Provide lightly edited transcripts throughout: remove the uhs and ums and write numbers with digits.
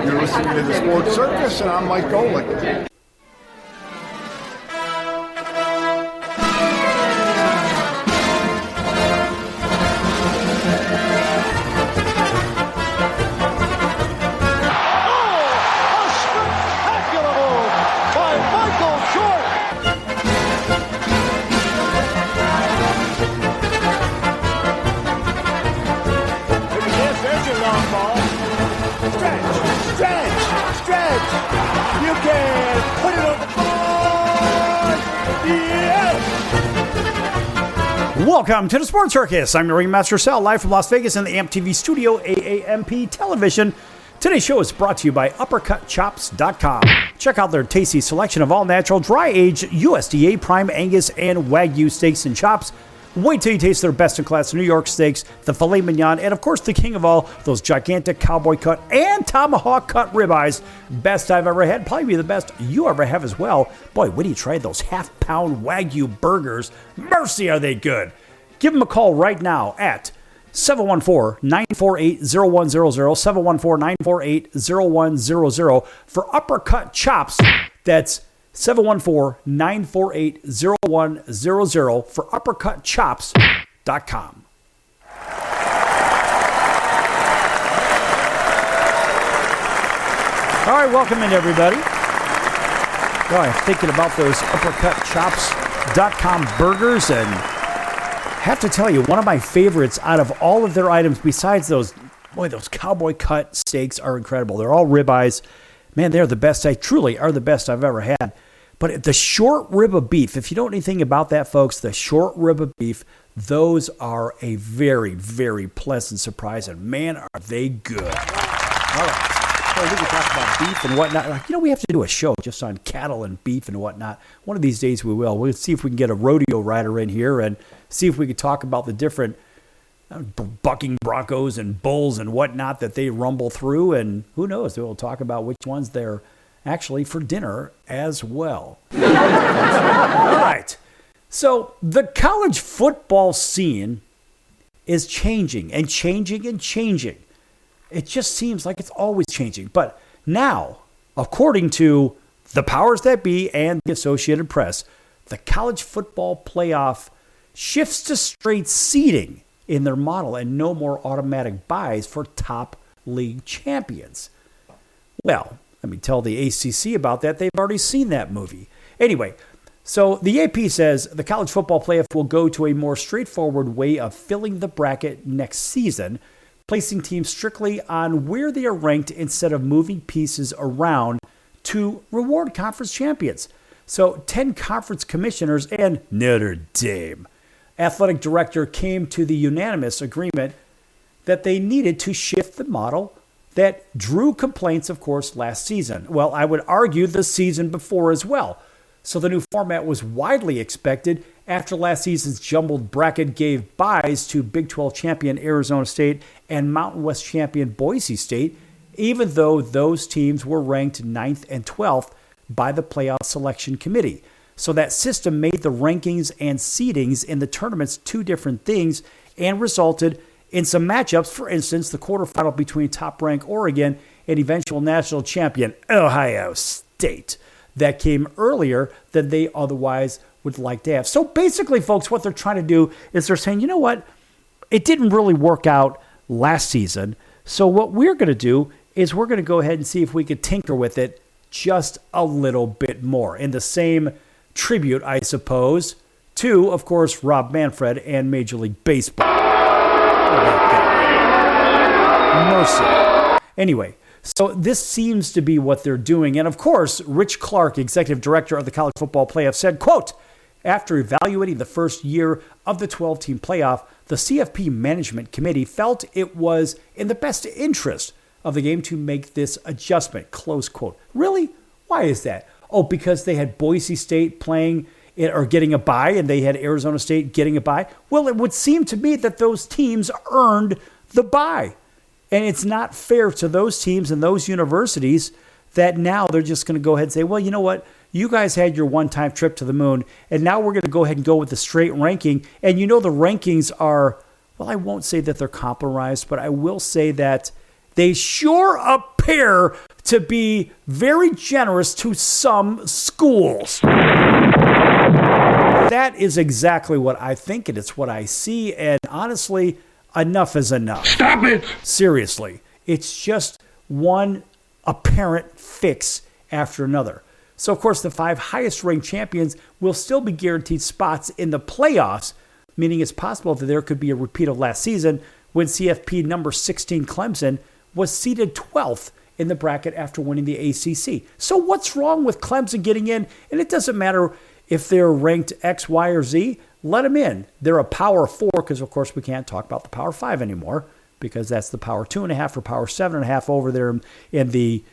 You're listening to the Sports Circus, and I'm Mike Golick. You can put it on the board. Yes! Welcome to the Sports Circus. I'm your ringmaster Sal, live from Las Vegas in the AMP TV studio, AAMP Television. Today's show is brought to you by UppercutChops.com. Check out their tasty selection of all-natural, dry-aged USDA Prime Angus and Wagyu steaks and chops. Wait till you taste their best-in-class New York steaks, the filet mignon, and of course the king of all, those gigantic cowboy cut and tomahawk cut ribeyes. Best I've ever had, probably be the best you ever have as well. Boy, when you try those half-pound Wagyu burgers, mercy are they good. Give them a call right now at 714-948-0100, 714-948-0100 for Uppercut Chops. That's 714-948-0100 for UppercutChops.com. All right, welcome in, everybody. Well, I'm thinking about those UppercutChops.com burgers, and have to tell you, one of my favorites out of all of their items, besides those cowboy cut steaks are incredible. They're all ribeyes. Man, they're the best. They truly are the best I've ever had. But the short rib of beef, if you don't know anything about that, folks, the short rib of beef, those are a very, very pleasant surprise. And man, are they good. All right. So we can talk about beef and whatnot. We have to do a show just on cattle and beef and whatnot. One of these days we will. We'll see if we can get a rodeo rider in here and see if we can talk about the different bucking broncos and bulls and whatnot that they rumble through, and who knows, we'll talk about which ones they're actually for dinner as well. All right, so the college football scene is changing and changing and changing. It just seems like it's always changing, but now, according to the powers that be and the Associated Press, the college football playoff shifts to straight seeding in their model and no more automatic buys for top league champions. Well, let me tell the ACC about that. They've already seen that movie. Anyway, so the AP says the college football playoff will go to a more straightforward way of filling the bracket next season, placing teams strictly on where they are ranked instead of moving pieces around to reward conference champions. So 10 conference commissioners and Notre Dame athletic director came to the unanimous agreement that they needed to shift the model that drew complaints, of course, last season. Well, I would argue the season before as well. So the new format was widely expected after last season's jumbled bracket gave byes to Big 12 champion Arizona State and Mountain West champion Boise State, even though those teams were ranked 9th and 12th by the playoff selection committee. So that system made the rankings and seedings in the tournaments two different things and resulted in some matchups. For instance, the quarterfinal between top-ranked Oregon and eventual national champion Ohio State that came earlier than they otherwise would like to have. So basically, folks, what they're trying to do is they're saying, you know what? It didn't really work out last season. So what we're going to do is we're going to go ahead and see if we could tinker with it just a little bit more. In the same tribute, I suppose, to, of course, Rob Manfred and Major League Baseball. Mercy. Anyway, so this seems to be what they're doing. And of course, Rich Clark, executive director of the College Football Playoff, said, quote, after evaluating the first year of the 12-team playoff, the CFP Management Committee felt it was in the best interest of the game to make this adjustment, close quote. Really? Why is that? Oh, because they had Boise State playing or getting a bye, and they had Arizona State getting a bye? Well, it would seem to me that those teams earned the bye. And it's not fair to those teams and those universities that now they're just going to go ahead and say, well, you know what? You guys had your one-time trip to the moon, and now we're going to go ahead and go with the straight ranking. And you know the rankings are, well, I won't say that they're compromised, but I will say that they sure appear to be very generous to some schools. That is exactly what I think, and it's what I see, and honestly, enough is enough. Stop it! Seriously. It's just one apparent fix after another. So, of course, the 5 highest-ranked champions will still be guaranteed spots in the playoffs, meaning it's possible that there could be a repeat of last season when CFP number 16 Clemson was seeded 12th in the bracket after winning the ACC. So what's wrong with Clemson getting in? And it doesn't matter if they're ranked X, Y, or Z. Let them in. They're a Power 4 because, of course, we can't talk about the Power 5 anymore because that's the Power 2.5 or Power 7.5 over there in the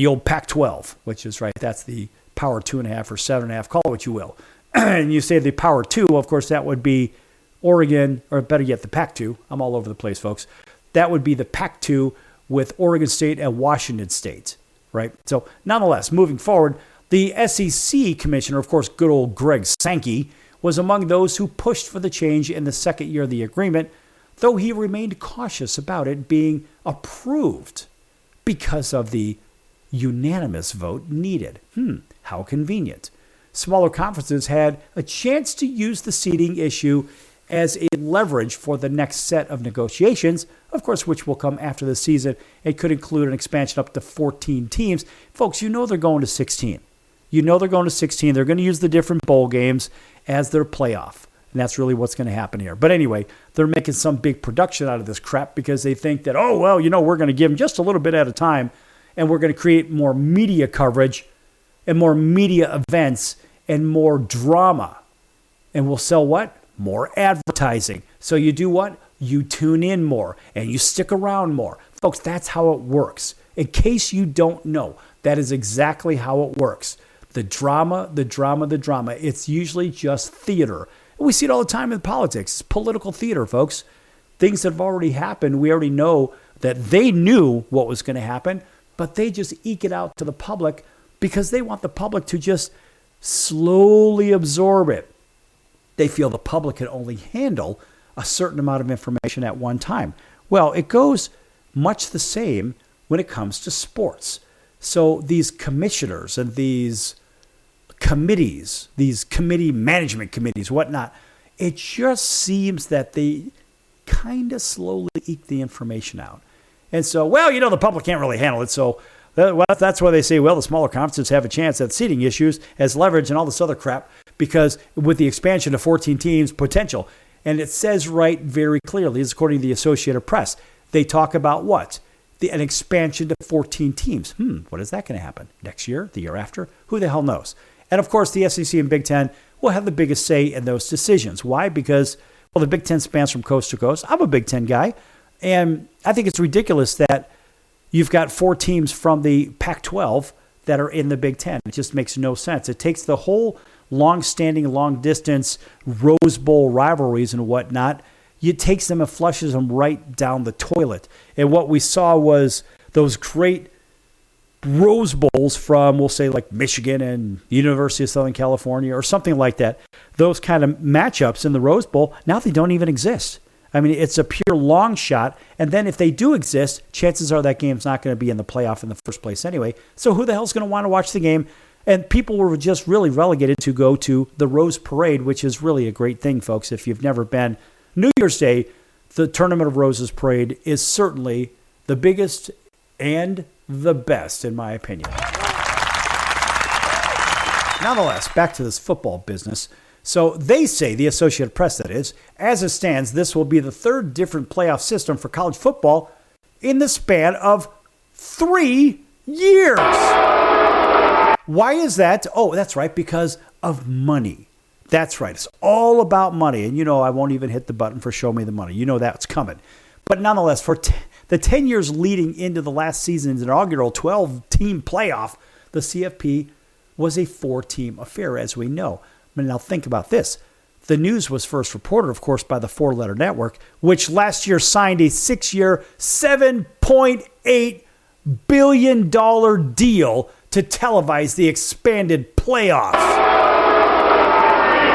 old Pac-12, which is right. That's the Power 2.5 or 7.5. Call it what you will. And you say the Power 2, of course, that would be Oregon, or better yet, the Pac-2. I'm all over the place, folks. That would be the Pac-2 with Oregon State and Washington State, right? So, nonetheless, moving forward, the SEC commissioner, of course, good old Greg Sankey, was among those who pushed for the change in the second year of the agreement, though he remained cautious about it being approved because of the unanimous vote needed. How convenient. Smaller conferences had a chance to use the seeding issue as a leverage for the next set of negotiations, of course, which will come after the season. It could include an expansion up to 14 teams. Folks, you know they're going to 16. You know they're going to 16. They're going to use the different bowl games as their playoff. And that's really what's going to happen here. But anyway, they're making some big production out of this crap because they think that, oh, well, we're going to give them just a little bit at a time, and we're going to create more media coverage and more media events and more drama. And we'll sell what? More advertising. So you do what? You tune in more and you stick around more. Folks, that's how it works. In case you don't know, that is exactly how it works. The drama. It's usually just theater. We see it all the time in politics. It's political theater, folks. Things that have already happened, we already know that they knew what was going to happen, but they just eke it out to the public because they want the public to just slowly absorb it. They feel the public can only handle a certain amount of information at one time. Well, it goes much the same when it comes to sports. So these commissioners and these committees, these committee management committees, whatnot, it just seems that they kind of slowly eke the information out. And so, well, the public can't really handle it. So that's why they say, well, the smaller conferences have a chance at seeding issues as leverage and all this other crap, because with the expansion to 14 teams potential. And it says right very clearly, this is according to the Associated Press, they talk about what? An expansion to 14 teams. What is that going to happen? Next year? The year after? Who the hell knows? And of course, the SEC and Big Ten will have the biggest say in those decisions. Why? Because, well, the Big Ten spans from coast to coast. I'm a Big Ten guy. And I think it's ridiculous that you've got 4 teams from the Pac-12 that are in the Big Ten. It just makes no sense. It takes the whole long-standing, long-distance Rose Bowl rivalries and whatnot. It takes them and flushes them right down the toilet. And what we saw was those great Rose Bowls from, we'll say, like Michigan and University of Southern California or something like that. Those kind of matchups in the Rose Bowl, now they don't even exist. I mean, it's a pure long shot. And then if they do exist, chances are that game's not going to be in the playoff in the first place anyway. So who the hell's going to want to watch the game? And people were just really relegated to go to the Rose Parade, which is really a great thing, folks. If you've never been, New Year's Day, the Tournament of Roses Parade is certainly the biggest and the best, in my opinion. Nonetheless, back to this football business. So they say, the Associated Press that is, as it stands, this will be the 3rd different playoff system for college football in the span of 3 years. Why is that? Oh, that's right, because of money. That's right. It's all about money. And I won't even hit the button for show me the money. That's coming. But nonetheless, for the 10 years leading into the last season's inaugural 12-team playoff, the CFP was a 4-team affair, as we know. But now think about this. The news was first reported, of course, by the 4-letter network, which last year signed a 6-year, $7.8 billion deal to televise the expanded playoffs.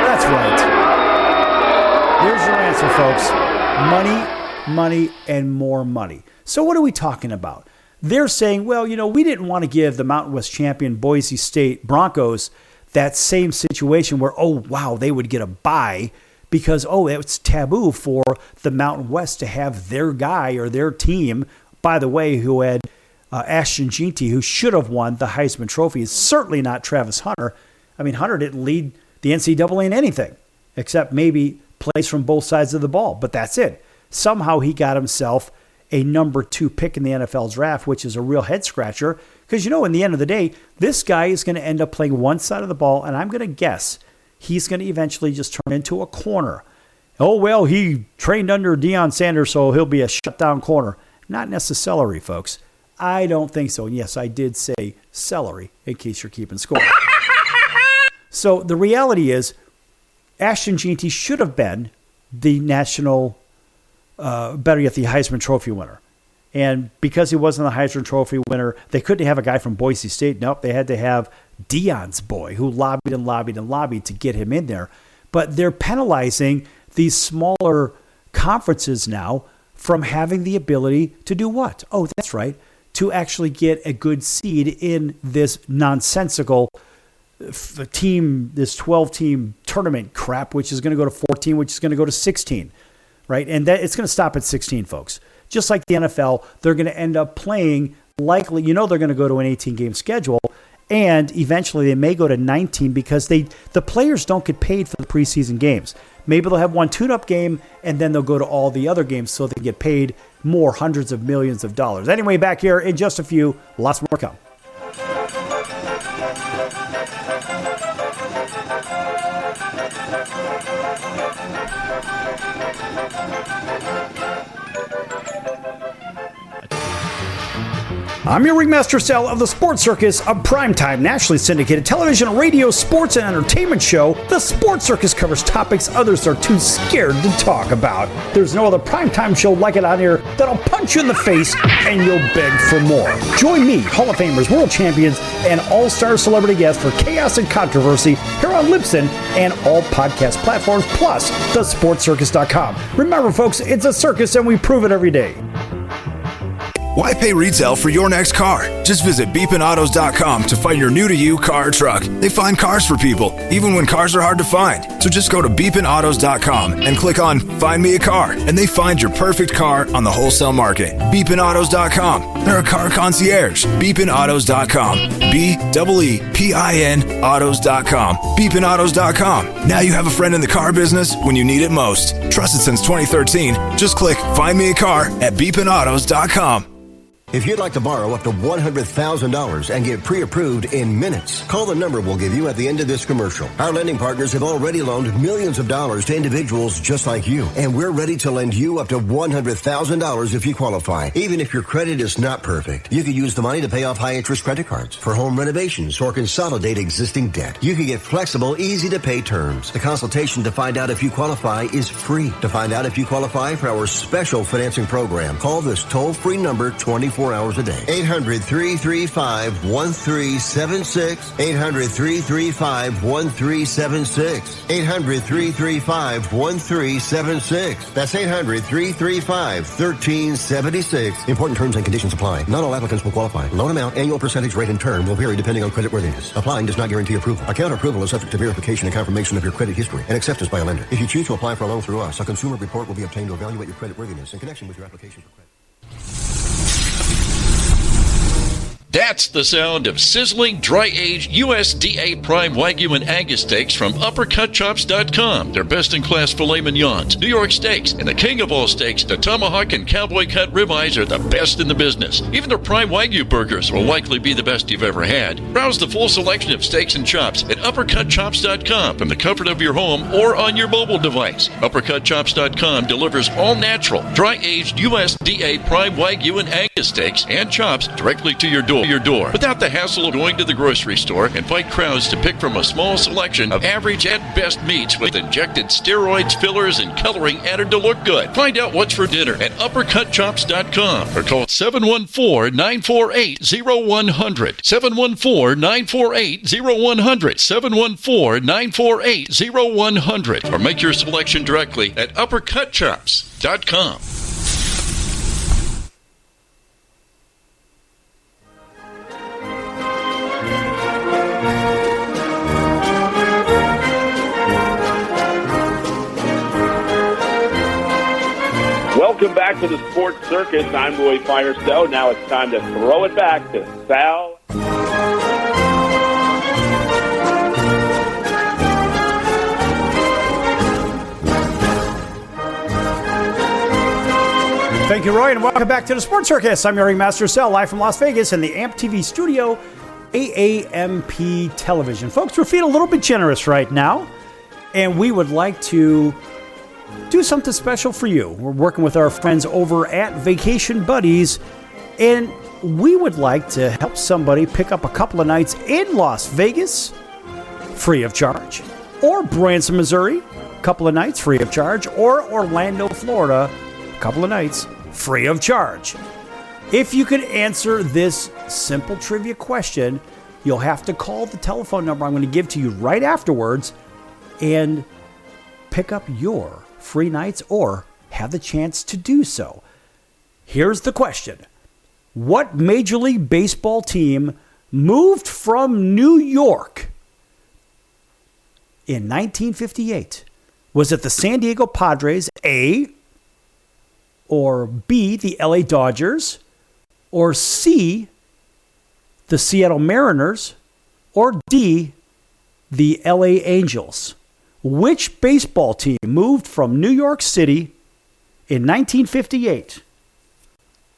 That's right. There's your answer, folks. Money, and more money. So what are we talking about? they're saying, well, we didn't want to give the Mountain West champion Boise State Broncos that same situation where, oh, wow, they would get a bye because, it's taboo for the Mountain West to have their guy or their team, by the way, who had Ashton Jeanty, who should have won the Heisman Trophy, is certainly not Travis Hunter. I mean, Hunter didn't lead the NCAA in anything except maybe plays from both sides of the ball, but that's it. Somehow he got himself a number 2 pick in the NFL draft, which is a real head scratcher because, in the end of the day, this guy is going to end up playing one side of the ball, and I'm going to guess he's going to eventually just turn into a corner. Oh, well, he trained under Deion Sanders, so he'll be a shutdown corner. Not necessarily, folks. I don't think so. And yes, I did say celery, in case you're keeping score. So the reality is, Ashton Jeanty should have been the national, better yet, the Heisman Trophy winner. And because he wasn't the Heisman Trophy winner, they couldn't have a guy from Boise State. Nope, they had to have Deion's boy, who lobbied and lobbied and lobbied to get him in there. But they're penalizing these smaller conferences now from having the ability to do what? Oh, that's right, to actually get a good seed in this nonsensical team, this 12-team tournament crap, which is going to go to 14, which is going to go to 16, right? And that it's going to stop at 16, folks. Just like the NFL, they're going to end up playing likely, they're going to go to an 18-game schedule, and eventually they may go to 19 because the players don't get paid for the preseason games. Maybe they'll have one tune-up game, and then they'll go to all the other games so they get paid more hundreds of millions of dollars. Anyway, back here in just a few, lots more come. I'm your ringmaster Sal of the Sports Circus, a primetime nationally syndicated television, radio, sports, and entertainment show. The Sports Circus covers topics others are too scared to talk about. There's no other primetime show like it out here that'll punch you in the face and you'll beg for more. Join me, Hall of Famers, world champions, and all-star celebrity guests for chaos and controversy here on Libsyn and all podcast platforms, plus thesportscircus.com. Remember, folks, it's a circus and we prove it every day. Why pay retail for your next car? Just visit beepinautos.com to find your new-to-you car or truck. They find cars for people, even when cars are hard to find. So just go to beepinautos.com and click on Find Me a Car, and they find your perfect car on the wholesale market. Beepinautos.com. They're a car concierge. Beepinautos.com. B-E-E-P-I-N autos.com. Beepinautos.com. Now you have a friend in the car business when you need it most. Trusted since 2013. Just click Find Me a Car at beepinautos.com. If you'd like to borrow up to $100,000 and get pre-approved in minutes, call the number we'll give you at the end of this commercial. Our lending partners have already loaned millions of dollars to individuals just like you, and we're ready to lend you up to $100,000 if you qualify. Even if your credit is not perfect, you could use the money to pay off high-interest credit cards, for home renovations, or consolidate existing debt. You can get flexible, easy-to-pay terms. The consultation to find out if you qualify is free. To find out if you qualify for our special financing program, call this toll-free number 24 hours a day. 800-335-1376. 800-335-1376. 800-335-1376. That's 800-335-1376. Important terms and conditions apply. Not all applicants will qualify. Loan amount, annual percentage rate, and term will vary depending on creditworthiness. Applying does not guarantee approval. Account approval is subject to verification and confirmation of your credit history and acceptance by a lender. If you choose to apply for a loan through us, a consumer report will be obtained to evaluate your creditworthiness in connection with your application for credit. That's the sound of sizzling, dry-aged USDA Prime Wagyu and Angus steaks from UpperCutChops.com. Their best-in-class filet mignons, New York steaks, and the king of all steaks, the tomahawk and cowboy cut ribeyes are the best in the business. Even their Prime Wagyu burgers will likely be the best you've ever had. Browse the full selection of steaks and chops at UpperCutChops.com from the comfort of your home or on your mobile device. UpperCutChops.com delivers all-natural, dry-aged USDA Prime Wagyu and Angus steaks and chops directly to your door. Without the hassle of going to the grocery store and fight crowds to pick from a small selection of average at best meats with injected steroids, fillers, and coloring added to look good. Find out what's for dinner at UpperCutChops.com or call 714-948-0100. 714-948-0100. 714-948-0100. Or make your selection directly at UpperCutChops.com. Welcome back to the Sports Circus. I'm Roy Firestone. Now it's time to throw it back to Sal. Thank you, Roy, and welcome back to the Sports Circus. I'm your ringmaster, Sal, live from Las Vegas in the AMP TV studio, AAMP Television. Folks, we're feeling a little bit generous right now, and we would like to do something special for you. We're working with our friends over at Vacation Buddies, and we would like to help somebody pick up a couple of nights in Las Vegas, free of charge, or Branson, Missouri, a couple of nights free of charge, or Orlando, Florida, a couple of nights free of charge. If you could answer this simple trivia question, you'll have to call the telephone number I'm going to give to you right afterwards and pick up your free nights or have the chance to do so. Here's the question. What Major League Baseball team moved from New York in 1958? Was it the San Diego Padres, A, or B, the LA Dodgers, or C, the Seattle Mariners, or D, the LA Angels? Which baseball team moved from New York City in 1958?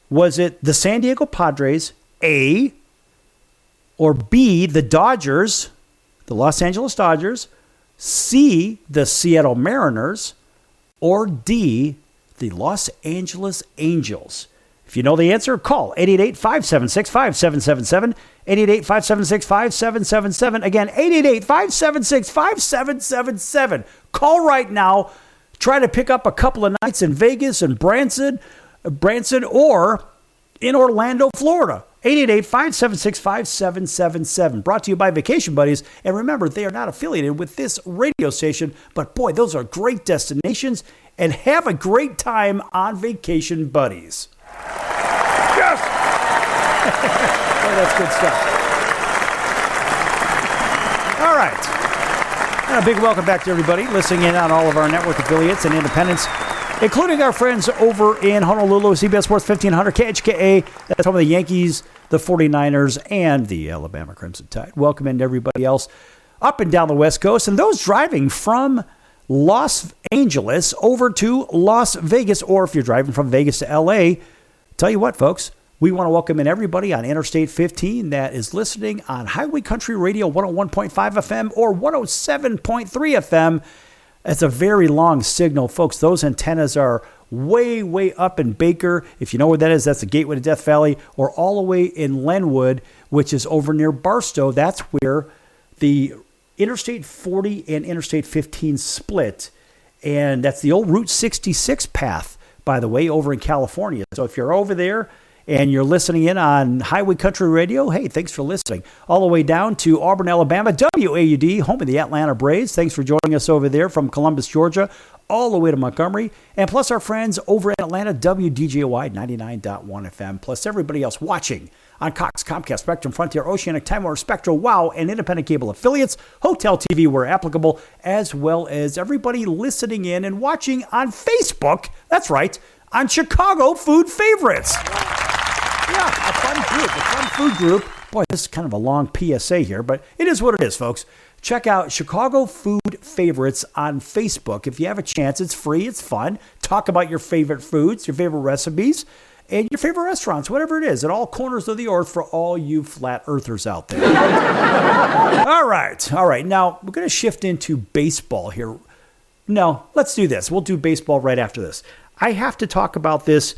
Was it the San Diego Padres, A, or B, the Dodgers, the Los Angeles Dodgers, C, the Seattle Mariners, or D, the Los Angeles Angels? If you know the answer, call 888-576-5777, 888-576-5777. Again, 888-576-5777. Call right now. Try to pick up a couple of nights in Vegas and Branson, or in Orlando, Florida. 888-576-5777. Brought to you by Vacation Buddies. And remember, they are not affiliated with this radio station, but boy, those are great destinations. And have a great time on Vacation Buddies. Yes! Oh, that's good stuff. All right. And a big welcome back to everybody listening in on all of our network affiliates and independents, including our friends over in Honolulu, CBS Sports 1500, KHKA. That's home of the Yankees, the 49ers, and the Alabama Crimson Tide. Welcome in to everybody else up and down the West Coast. And those driving from Los Angeles over to Las Vegas, or if you're driving from Vegas to L.A., tell you what, folks, we want to welcome in everybody on Interstate 15 that is listening on Highway Country Radio 101.5 FM or 107.3 FM. It's a very long signal, folks. Those antennas are way, way up in Baker. If you know where that is, that's the gateway to Death Valley, or all the way in Lenwood, which is over near Barstow. That's where the Interstate 40 and Interstate 15 split, and that's the old Route 66 path, by the way, over in California. So if you're over there and you're listening in on Highway Country Radio, hey, thanks for listening. All the way down to Auburn, Alabama, WAUD, home of the Atlanta Braves. Thanks for joining us over there from Columbus, Georgia, all the way to Montgomery. And plus our friends over in Atlanta, WDJY 99.1 FM, plus everybody else watching on Cox, Comcast, Spectrum, Frontier, Oceanic, Time Warner, Spectral, WOW, and independent cable affiliates, Hotel TV where applicable, as well as everybody listening in and watching on Facebook. That's right, on Chicago Food Favorites. Yeah, a fun food group. Boy, this is kind of a long PSA here, but it is what it is, folks. Check out Chicago Food Favorites on Facebook. If you have a chance, it's free, it's fun. Talk about your favorite foods, your favorite recipes, and your favorite restaurants, whatever it is, at all corners of the earth for all you flat earthers out there. All right. Now, we're going to shift into baseball here. No, let's do this. We'll do baseball right after this. I have to talk about this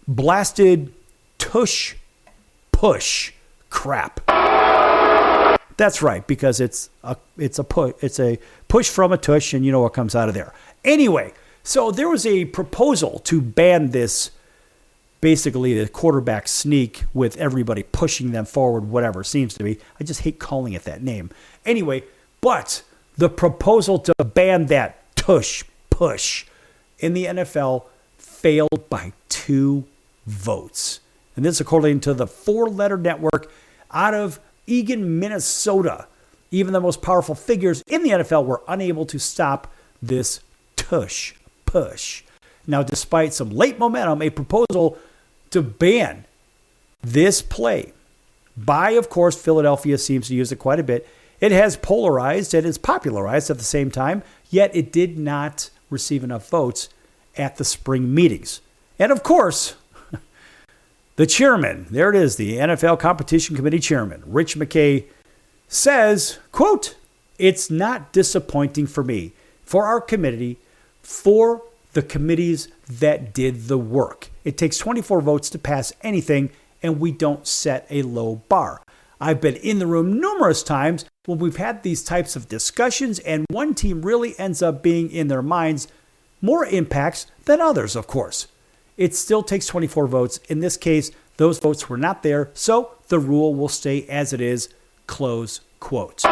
blasted tush push crap. That's right, because it's a push from a tush, and you know what comes out of there. Anyway, so there was a proposal to ban this, basically the quarterback sneak with everybody pushing them forward, whatever it seems to be. I just hate calling it that name. Anyway, but the proposal to ban that tush push in the NFL failed by 2 votes. And this according to the 4-letter network out of Eagan, Minnesota. Even the most powerful figures in the NFL were unable to stop this tush push. Now, despite some late momentum, a proposal to ban this play by, of course, Philadelphia seems to use it quite a bit. It has polarized and is popularized at the same time, yet it did not receive enough votes at the spring meetings. And of course, the chairman, there it is, the NFL Competition Committee chairman, Rich McKay, says, quote, "It's not disappointing for me, for our committee, for the committees that did the work. It takes 24 votes to pass anything, and we don't set a low bar. I've been in the room numerous times when we've had these types of discussions, and one team really ends up being in their minds more impacts than others, of course. It still takes 24 votes. In this case, those votes were not there, so the rule will stay as it is," close quote. That's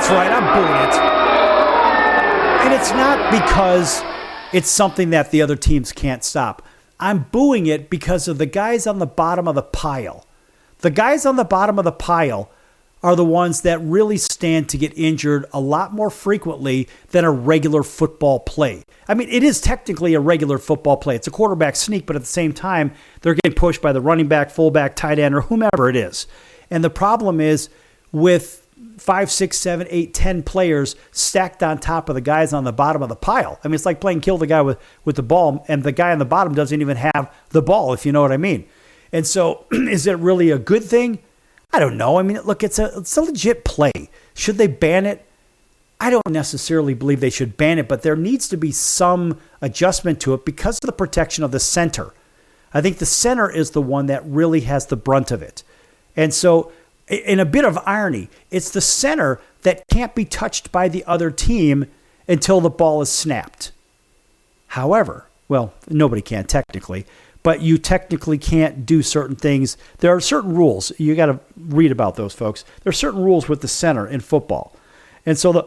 right, I'm booing it. And it's not because it's something that the other teams can't stop. I'm booing it because of the guys on the bottom of the pile. The guys on the bottom of the pile are the ones that really stand to get injured a lot more frequently than a regular football play. I mean, it is technically a regular football play. It's a quarterback sneak, but at the same time, they're getting pushed by the running back, fullback, tight end, or whomever it is. And the problem is with 5, 6, 7, 8, 10 players stacked on top of the guys on the bottom of the pile. I mean, it's like playing kill the guy with the ball, and the guy on the bottom doesn't even have the ball, if you know what I mean. And so is it really a good thing? I don't know. I mean, look, it's a legit play. Should they ban it? I don't necessarily believe they should ban it, but there needs to be some adjustment to it because of the protection of the center. I think the center is the one that really has the brunt of it. And so, in a bit of irony, it's the center that can't be touched by the other team until the ball is snapped. However, well, nobody can technically, but you technically can't do certain things. There are certain rules. You got to read about those, folks. There are certain rules with the center in football. And so the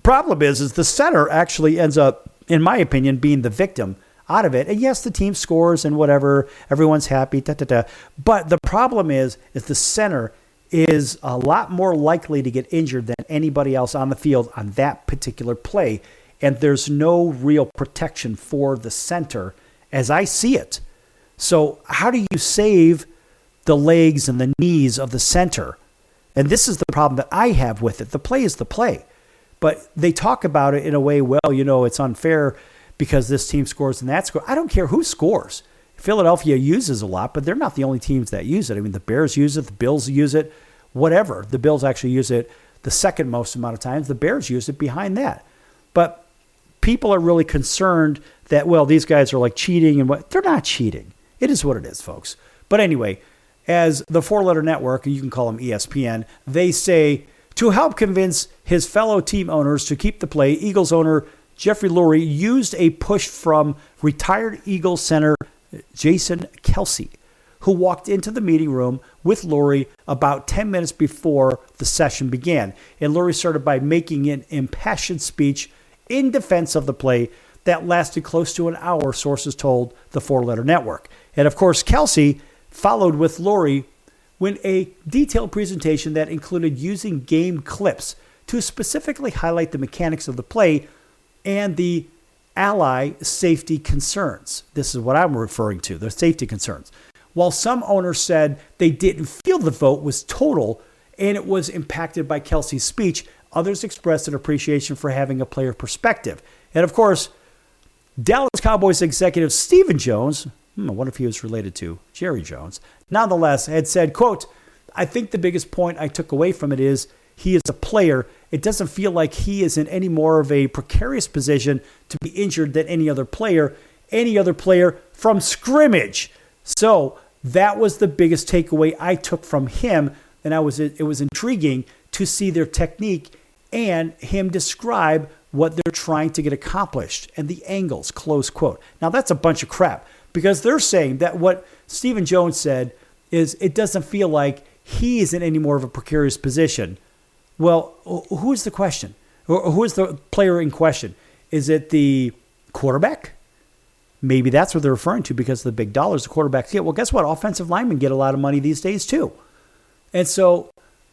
problem is the center actually ends up, in my opinion, being the victim out of it. And yes, the team scores and whatever, everyone's happy, But the problem is the center is a lot more likely to get injured than anybody else on the field on that particular play. And there's no real protection for the center as I see it. So how do you save the legs and the knees of the center? And this is the problem that I have with it. The play is the play. But they talk about it in a way, well, you know, it's unfair because this team scores and that scores. I don't care who scores. Philadelphia uses a lot, but they're not the only teams that use it. I mean, the Bears use it, the Bills use it, whatever. The Bills actually use it the second most amount of times. The Bears use it behind that. But people are really concerned that, well, these guys are like cheating and what. They're not cheating. It is what it is, folks. But anyway, as the four-letter network, you can call them ESPN, they say, to help convince his fellow team owners to keep the play, Eagles owner Jeffrey Lurie used a push from retired Eagles center Jason Kelce, who walked into the meeting room with Lurie about 10 minutes before the session began. And Lurie started by making an impassioned speech in defense of the play that lasted close to an hour, sources told the four-letter network. And of course, Kelce followed with Lurie when a detailed presentation that included using game clips to specifically highlight the mechanics of the play and the ally safety concerns. This is what I'm referring to, the safety concerns. While some owners said they didn't feel the vote was total and it was impacted by Kelce's speech, others expressed an appreciation for having a player perspective. And of course, Dallas Cowboys executive Stephen Jones, I wonder if he was related to Jerry Jones, nonetheless had said, quote, I think the biggest point I took away from it is he is a player. It doesn't feel like he is in any more of a precarious position to be injured than any other player from scrimmage. So that was the biggest takeaway I took from him. And it was intriguing to see their technique and him describe what they're trying to get accomplished and the angles, close quote. Now that's a bunch of crap because they're saying that what Stephen Jones said is it doesn't feel like he is in any more of a precarious position. Well, who is the question? Or who is the player in question? Is it the quarterback? Maybe that's what they're referring to because of the big dollars the quarterbacks get. Well, guess what? Offensive linemen get a lot of money these days too. And so,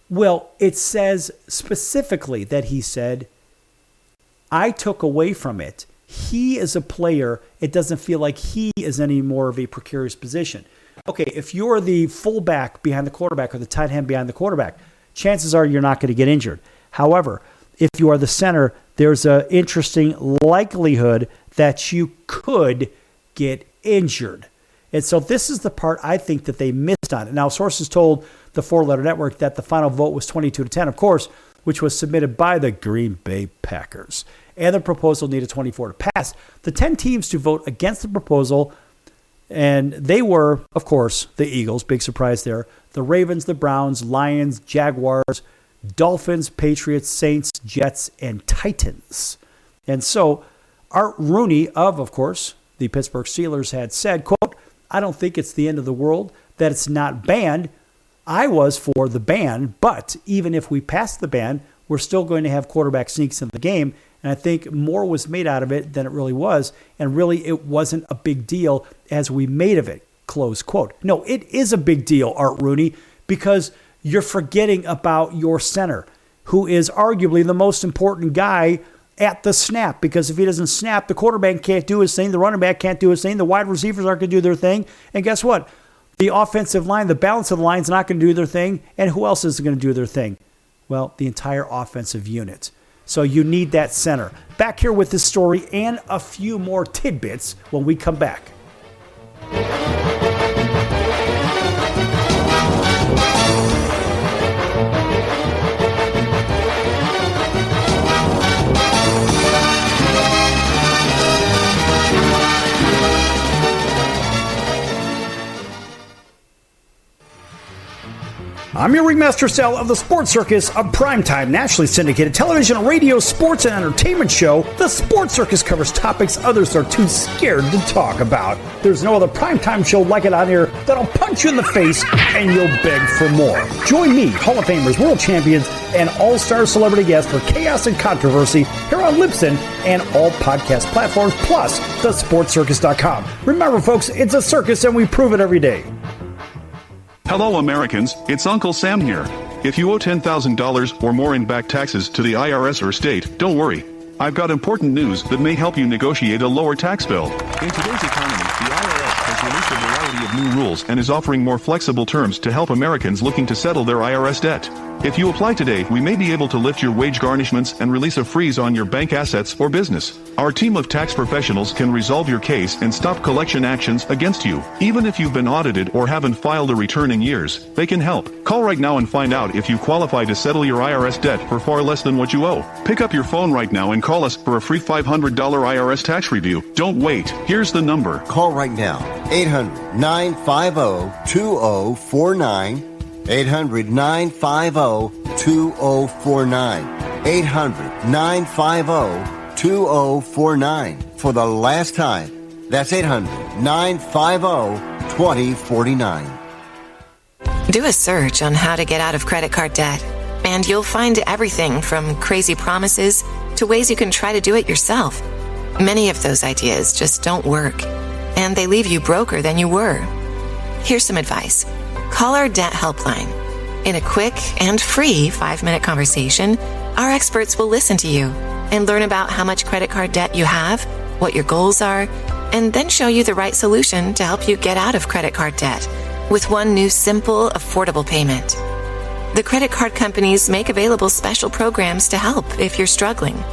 well, it says specifically that he said, I took away from it, he is a player, it doesn't feel like he is any more of a precarious position. Okay, if you're the fullback behind the quarterback or the tight end behind the quarterback, chances are you're not going to get injured. However, if you are the center, there's an interesting likelihood that you could get injured. And so this is the part I think that they missed on. Now, sources told the Four Letter Network that the final vote was 22-10, of course, which was submitted by the Green Bay Packers. And the proposal needed 24 to pass. The 10 teams to vote against the proposal, and they were, of course, the Eagles, big surprise there, the Ravens, the Browns, Lions, Jaguars, Dolphins, Patriots, Saints, Jets, and Titans. And so Art Rooney of course, the Pittsburgh Steelers had said, quote, I don't think it's the end of the world that it's not banned. I was for the ban, but even if we pass the ban, we're still going to have quarterback sneaks in the game. And I think more was made out of it than it really was. And really, it wasn't a big deal as we made of it, close quote. No, it is a big deal, Art Rooney, because you're forgetting about your center, who is arguably the most important guy at the snap, because if he doesn't snap, the quarterback can't do his thing, the running back can't do his thing, the wide receivers aren't going to do their thing, and guess what? The offensive line, the balance of the line is not going to do their thing, and who else is going to do their thing? Well, the entire offensive unit. So you need that center. Back here with this story and a few more tidbits when we come back. I'm your ringmaster Sal of the Sports Circus, a primetime nationally syndicated television, radio, sports, and entertainment show. The Sports Circus covers topics others are too scared to talk about. There's no other primetime show like it out here that'll punch you in the face and you'll beg for more. Join me, Hall of Famers, world champions, and all-star celebrity guests for chaos and controversy here on Libsyn and all podcast platforms, plus thesportscircus.com. Remember, folks, it's a circus and we prove it every day. Hello Americans, it's Uncle Sam here. If you owe $10,000 or more in back taxes to the IRS or state, don't worry. I've got important news that may help you negotiate a lower tax bill. In today's economy, the IRS has released a variety of new rules and is offering more flexible terms to help Americans looking to settle their IRS debt. If you apply today, we may be able to lift your wage garnishments and release a freeze on your bank assets or business. Our team of tax professionals can resolve your case and stop collection actions against you. Even if you've been audited or haven't filed a return in years, they can help. Call right now and find out if you qualify to settle your IRS debt for far less than what you owe. Pick up your phone right now and call us for a free $500 IRS tax review. Don't wait. Here's the number. Call right now. 800-950-2049. 800-950-2049. 800-950-2049. For the last time, that's 800-950-2049. Do a search on how to get out of credit card debt, and you'll find everything from crazy promises to ways you can try to do it yourself. Many of those ideas just don't work, and they leave you broker than you were. Here's some advice. Call our debt helpline. In a quick and free 5-minute conversation, our experts will listen to you and learn about how much credit card debt you have, what your goals are, and then show you the right solution to help you get out of credit card debt with one new simple, affordable payment. The credit card companies make available special programs to help if you're struggling.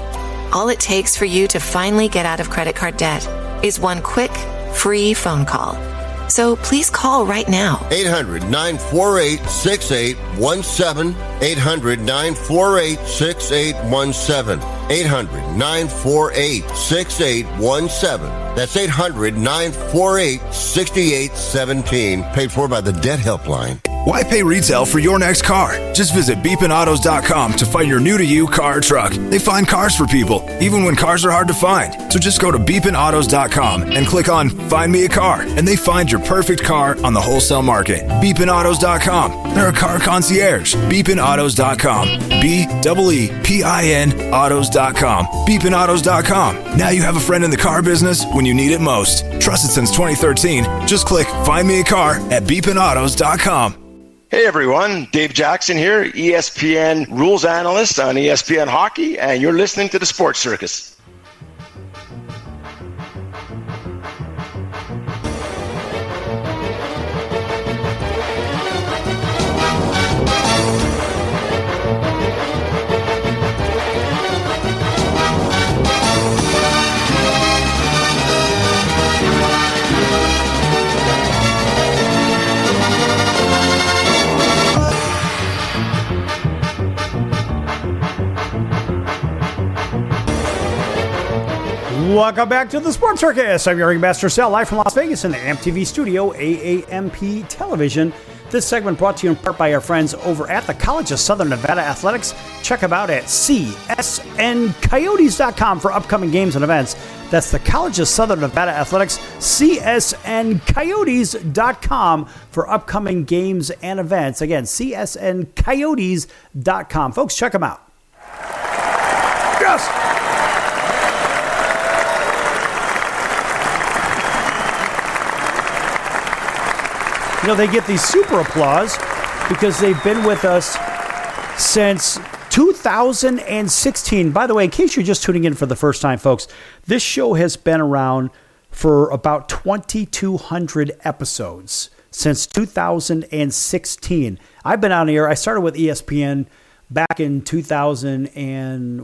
All it takes for you to finally get out of credit card debt is one quick, free phone call. So please call right now. 800-948-6817. 800-948-6817. 800-948-6817. That's 800-948-6817. Paid for by the Debt Helpline. Why pay retail for your next car? Just visit beepinautos.com to find your new-to-you car or truck. They find cars for people, even when cars are hard to find. So just go to beepinautos.com and click on Find Me a Car, and they find your perfect car on the wholesale market. Beepinautos.com. They're a car concierge. Beepinautos.com. B-E-E-P-I-N autos.com. Beepinautos.com. Now you have a friend in the car business when you need it most. Trusted since 2013. Just click Find Me a Car at beepinautos.com. Hey everyone, Dave Jackson here, ESPN rules analyst on ESPN Hockey, and you're listening to the Sports Circus. Welcome back to the Sports Circus. I'm your ringmaster Sal, live from Las Vegas in the AMTV studio, AAMP Television. This segment brought to you in part by our friends over at the College of Southern Nevada Athletics. Check them out at csncoyotes.com for upcoming games and events. That's the College of Southern Nevada Athletics, csncoyotes.com for upcoming games and events. Again, csncoyotes.com. Folks, check them out. Yes! You know, they get the super applause because they've been with us since 2016. By the way, in case you're just tuning in for the first time, folks, this show has been around for about 2,200 episodes since 2016. I've been on the air. I started with ESPN back in 2000 and,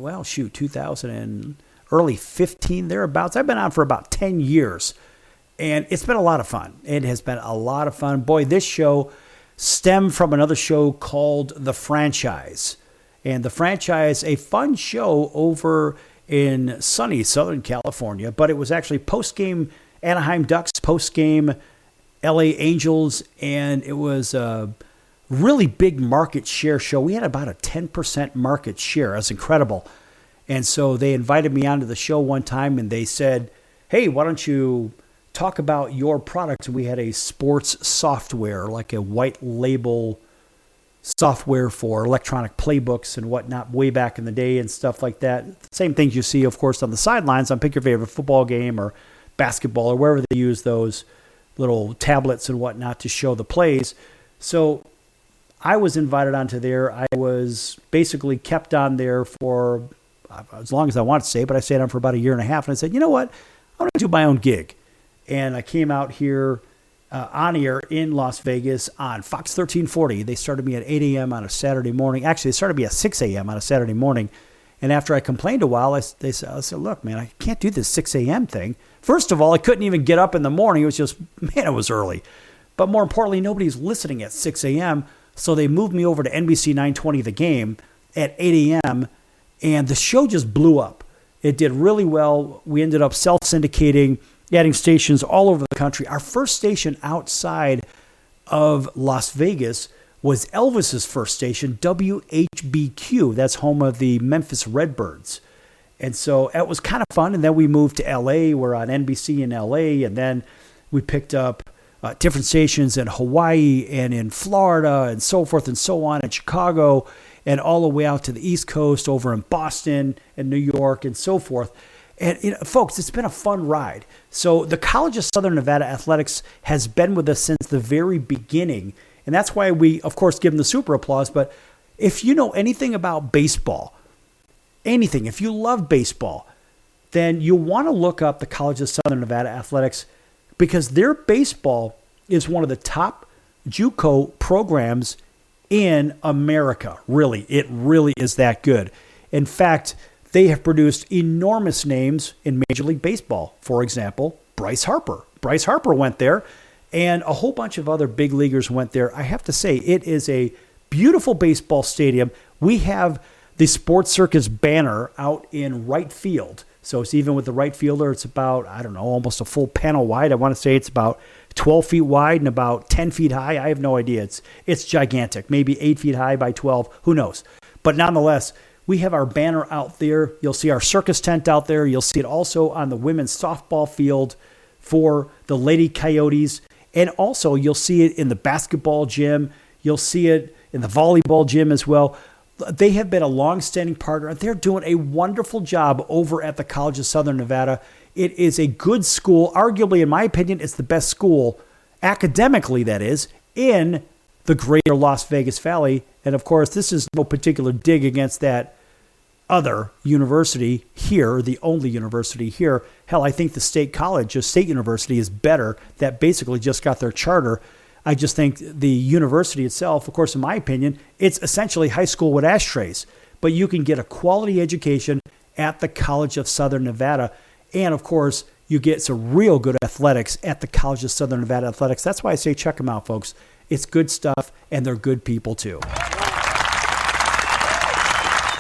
early 15, thereabouts. I've been on for about 10 years. And it's been a lot of fun. It has been a lot of fun. Boy, this show stemmed from another show called The Franchise. And The Franchise, a fun show over in sunny Southern California, but it was actually post-game Anaheim Ducks, post-game LA Angels, and it was a really big market share show. We had about a 10% market share. That's incredible. And so they invited me onto the show one time, and they said, hey, why don't you talk about your products? We had a sports software, like a white label software for electronic playbooks and whatnot way back in the day and stuff like that. Same things you see, of course, on the sidelines on Pick Your Favorite Football Game or basketball or wherever they use those little tablets and whatnot to show the plays. So I was invited onto there. I was basically kept on there for as long as I wanted to stay, but I stayed on for about a year and a half. And I said, you know what? I want to do my own gig. And I came out here on air in Las Vegas on Fox 1340. They started me at 8 a.m. on a Saturday morning. Actually, they started me at 6 a.m. on a Saturday morning. And after I complained a while, I said, look, man, I can't do this 6 a.m. thing. First of all, I couldn't even get up in the morning. It was just, man, it was early. But more importantly, nobody's listening at 6 a.m. So they moved me over to NBC 920 The Game at 8 a.m. And the show just blew up. It did really well. We ended up self-syndicating, adding stations all over the country. Our first station outside of Las Vegas was Elvis's first station, WHBQ. That's home of the Memphis Redbirds. And so it was kind of fun. And then we moved to LA. We're on NBC in LA. And then we picked up different stations in Hawaii and in Florida and so forth and so on, in Chicago and all the way out to the East Coast over in Boston and New York and so forth. And, you know, folks, it's been a fun ride. So the College of Southern Nevada Athletics has been with us since the very beginning. And that's why we, of course, give them the super applause. But if you know anything about baseball, anything, if you love baseball, then you want to look up the College of Southern Nevada Athletics because their baseball is one of the top JUCO programs in America. Really, it really is that good. In fact, they have produced enormous names in Major League Baseball. For example, Bryce Harper. Bryce Harper went there, and a whole bunch of other big leaguers went there. I have to say, it is a beautiful baseball stadium. We have the Sports Circus banner out in right field. So it's even with the right fielder, it's about, I don't know, almost a full panel wide. I want to say it's about 12 feet wide and about 10 feet high. I have no idea. It's gigantic, maybe 8 feet high by 12. Who knows? But nonetheless, we have our banner out there. You'll see our circus tent out there. You'll see it also on the women's softball field for the Lady Coyotes. And also you'll see it in the basketball gym. You'll see it in the volleyball gym as well. They have been a long-standing partner. They're doing a wonderful job over at the College of Southern Nevada. It is a good school. Arguably, in my opinion, it's the best school, academically that is, in the greater Las Vegas Valley. And of course, this is no particular dig against that other university here, the only university here. Hell, I think the State College, a State University, is better. That basically just got their charter. I just think the university itself, of course, in my opinion, it's essentially high school with ashtrays. But you can get a quality education at the College of Southern Nevada. And of course, you get some real good athletics at the College of Southern Nevada Athletics. That's why I say check them out, folks. It's good stuff, and they're good people, too.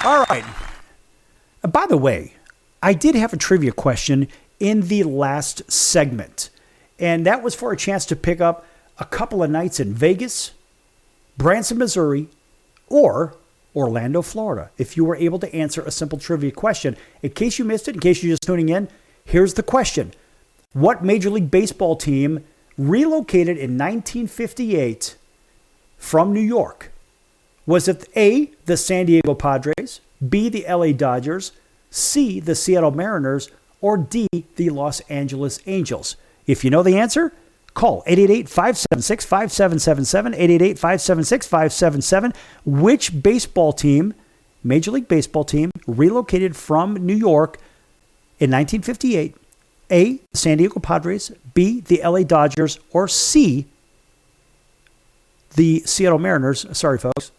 All right. By the way, I did have a trivia question in the last segment, and that was for a chance to pick up a couple of nights in Vegas, Branson, Missouri, or Orlando, Florida. If you were able to answer a simple trivia question, in case you missed it, in case you're just tuning in, here's the question. What Major League Baseball team relocated in 1958 from New York? Was it A, the San Diego Padres, B, the LA Dodgers, C, the Seattle Mariners, or D, the Los Angeles Angels? If you know the answer, call 888-576-5777, 888-576-5777. Which baseball team, Major League Baseball team, relocated from New York in 1958? A, the San Diego Padres, B, the LA Dodgers, or C, the Seattle Mariners. Sorry, folks.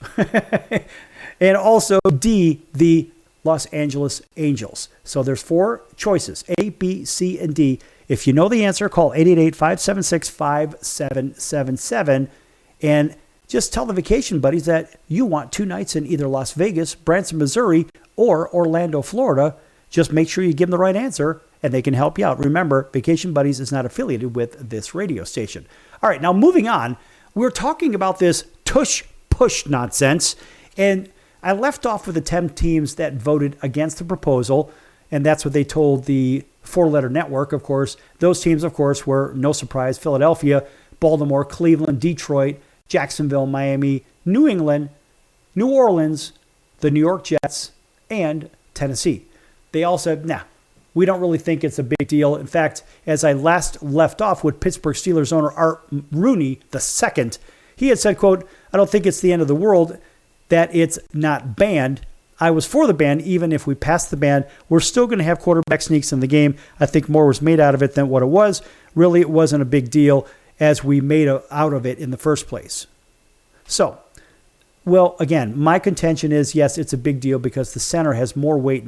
And also D, the Los Angeles Angels. So there's 4 choices, A, B, C, and D. If you know the answer, call 888-576-5777 and just tell the vacation buddies that you want 2 nights in either Las Vegas, Branson, Missouri, or Orlando, Florida. Just make sure you give them the right answer and they can help you out. Remember, Vacation Buddies is not affiliated with this radio station. All right, now moving on, we're talking about this tush-push nonsense, and I left off with the 10 teams that voted against the proposal, and that's what they told the 4-letter network, of course. Those teams, of course, were, no surprise, Philadelphia, Baltimore, Cleveland, Detroit, Jacksonville, Miami, New England, New Orleans, the New York Jets, and Tennessee. They all said, nah, we don't really think it's a big deal. In fact, as I last left off with Pittsburgh Steelers owner Art Rooney II, he had said, quote, I don't think it's the end of the world that it's not banned. I was for the ban. Even if we passed the ban, we're still going to have quarterback sneaks in the game. I think more was made out of it than what it was. Really, it wasn't a big deal as we made out of it in the first place. So, well, again, my contention is, yes, it's a big deal because the center has more weight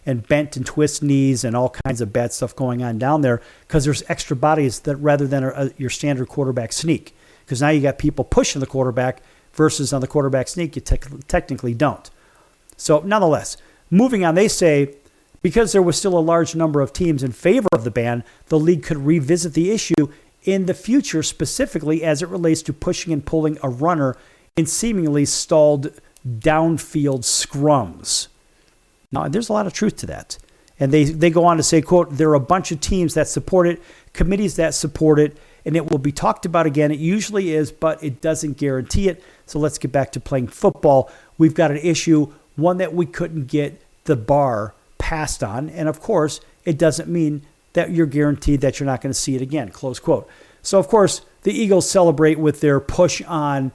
and bent and twist knees and all kinds of bad stuff going on down there because there's extra bodies that rather than your standard quarterback sneak. Because now you got people pushing the quarterback versus on the quarterback sneak, you technically don't. So nonetheless, moving on, they say because there was still a large number of teams in favor of the ban, the league could revisit the issue in the future, specifically as it relates to pushing and pulling a runner in seemingly stalled downfield scrums. Now, there's a lot of truth to that. And they go on to say, quote, there are a bunch of teams that support it, committees that support it, and it will be talked about again. It usually is, but it doesn't guarantee it. So let's get back to playing football. We've got an issue, one that we couldn't get the bar passed on. And of course, it doesn't mean that you're guaranteed that you're not going to see it again, close quote. So of course, the Eagles celebrate with their push on,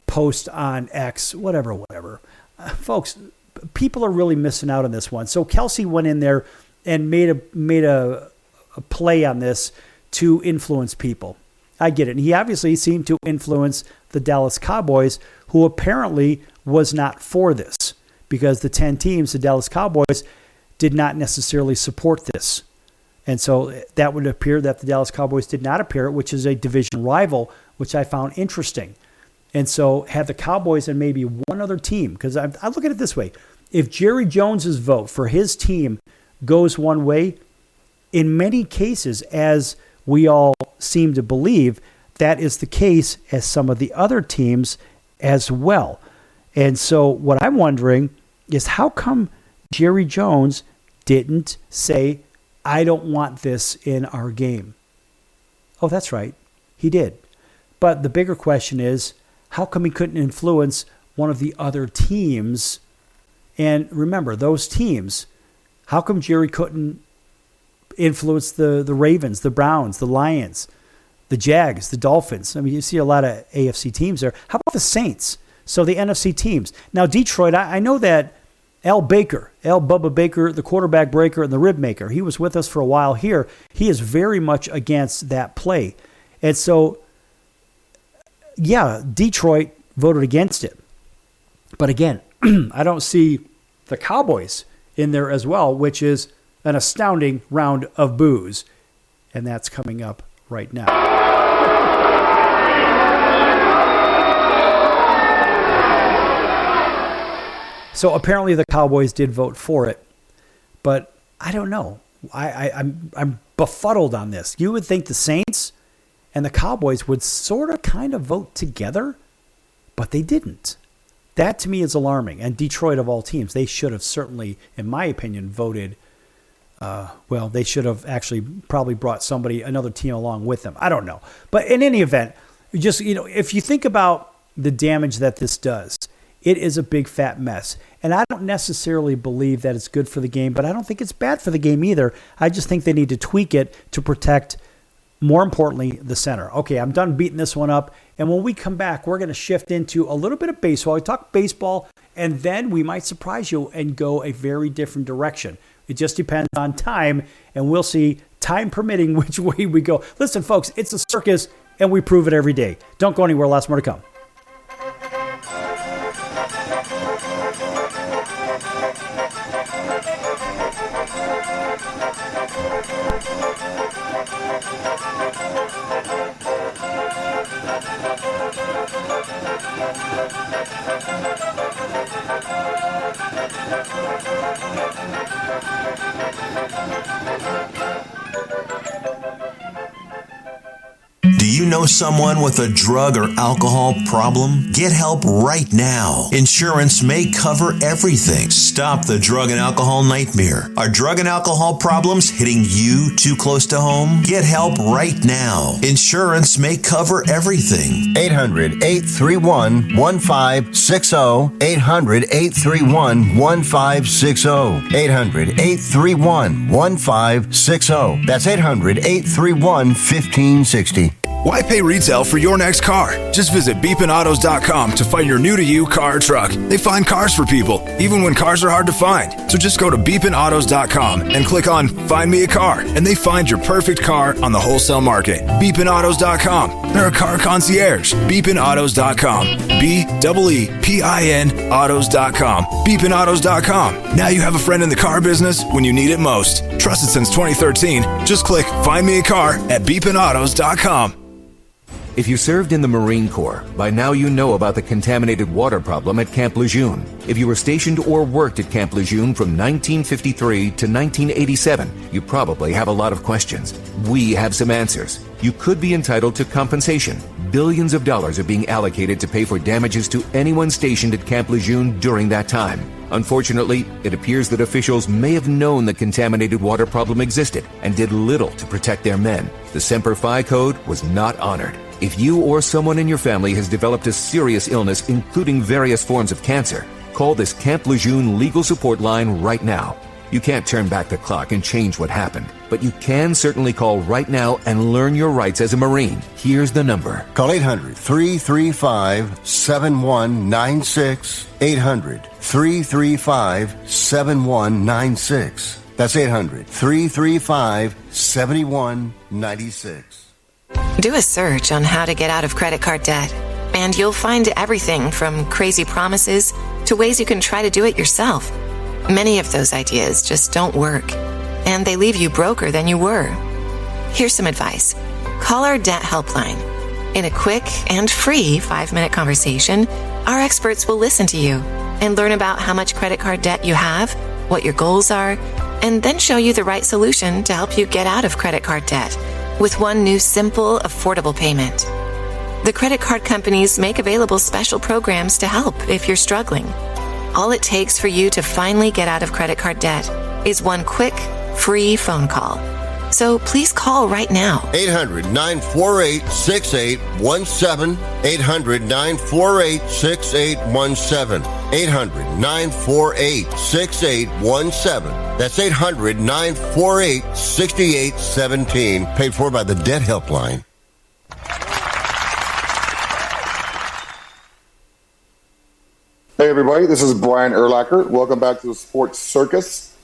post on X, whatever. Folks, people are really missing out on this one. So Kelsey went in there and made a play on this to influence people. I get it. And he obviously seemed to influence the Dallas Cowboys, who apparently was not for this because the 10 teams, the Dallas Cowboys, did not necessarily support this. And so that would appear that the Dallas Cowboys did not appear, which is a division rival, which I found interesting. And so had the Cowboys and maybe one other team, because I look at it this way. If Jerry Jones's vote for his team goes one way, in many cases, as we all seem to believe, that is the case as some of the other teams as well. And so what I'm wondering is how come Jerry Jones didn't say, I don't want this in our game? Oh, that's right. He did. But the bigger question is, how come he couldn't influence one of the other teams? And remember, those teams, how come Jerry couldn't influence the Ravens, the Browns, the Lions, the Jags, the Dolphins? I mean, you see a lot of AFC teams there. How about the Saints? So the NFC teams. Now, Detroit, I know that Al Bubba Baker, the quarterback breaker and the rib maker, he was with us for a while here. He is very much against that play. And so, yeah, Detroit voted against it. But again, I don't see the Cowboys in there as well, which is an astounding round of boos. And that's coming up right now. So apparently the Cowboys did vote for it. But I don't know. I'm befuddled on this. You would think the Saints and the Cowboys would sort of kind of vote together, but they didn't. That to me is alarming. And Detroit, of all teams, they should have certainly, in my opinion, voted. They should have actually probably brought another team along with them. I don't know. But in any event, if you think about the damage that this does, it is a big fat mess. And I don't necessarily believe that it's good for the game, but I don't think it's bad for the game either. I just think they need to tweak it to protect, more importantly, the center. Okay, I'm done beating this one up. And when we come back, we're going to shift into a little bit of baseball. We talk baseball, and then we might surprise you and go a very different direction. It just depends on time, and we'll see, time permitting, which way we go. Listen, folks, it's a circus, and we prove it every day. Don't go anywhere. Lots more to come. Do you know someone with a drug or alcohol problem? Get help right now. Insurance may cover everything. Stop the drug and alcohol nightmare. Are drug and alcohol problems hitting you too close to home? Get help right now. Insurance may cover everything. 800-831-1560. 800-831-1560. 800-831-1560. That's 800-831-1560. Why pay retail for your next car? Just visit beepinautos.com to find your new-to-you car or truck. They find cars for people, even when cars are hard to find. So just go to beepinautos.com and click on Find Me a Car, and they find your perfect car on the wholesale market. Beepinautos.com. They're a car concierge. Beepinautos.com. BEEPIN autos.com. Beepinautos.com. Now you have a friend in the car business when you need it most. Trusted since 2013. Just click Find Me a Car at beepinautos.com. If you served in the Marine Corps, by now you know about the contaminated water problem at Camp Lejeune. If you were stationed or worked at Camp Lejeune from 1953 to 1987, you probably have a lot of questions. We have some answers. You could be entitled to compensation. Billions of dollars are being allocated to pay for damages to anyone stationed at Camp Lejeune during that time. Unfortunately, it appears that officials may have known the contaminated water problem existed and did little to protect their men. The Semper Fi code was not honored. If you or someone in your family has developed a serious illness, including various forms of cancer, call this Camp Lejeune legal support line right now. You can't turn back the clock and change what happened, but you can certainly call right now and learn your rights as a Marine. Here's the number. Call 800-335-7196. 800-335-7196. That's 800-335-7196. Do a search on how to get out of credit card debt, and you'll find everything from crazy promises to ways you can try to do it yourself. Many of those ideas just don't work, and they leave you broker than you were. Here's some advice. Call our debt helpline. In a quick and free 5-minute conversation, our experts will listen to you and learn about how much credit card debt you have, what your goals are, and then show you the right solution to help you get out of credit card debt with one new simple, affordable payment. The credit card companies make available special programs to help if you're struggling. All it takes for you to finally get out of credit card debt is one quick, free phone call. So please call right now. 800-948-6817. 800-948-6817. 800-948-6817. That's 800-948-6817. Paid for by the Debt Helpline. Hey everybody, this is Brian Urlacher. Welcome back to the Sports Circus.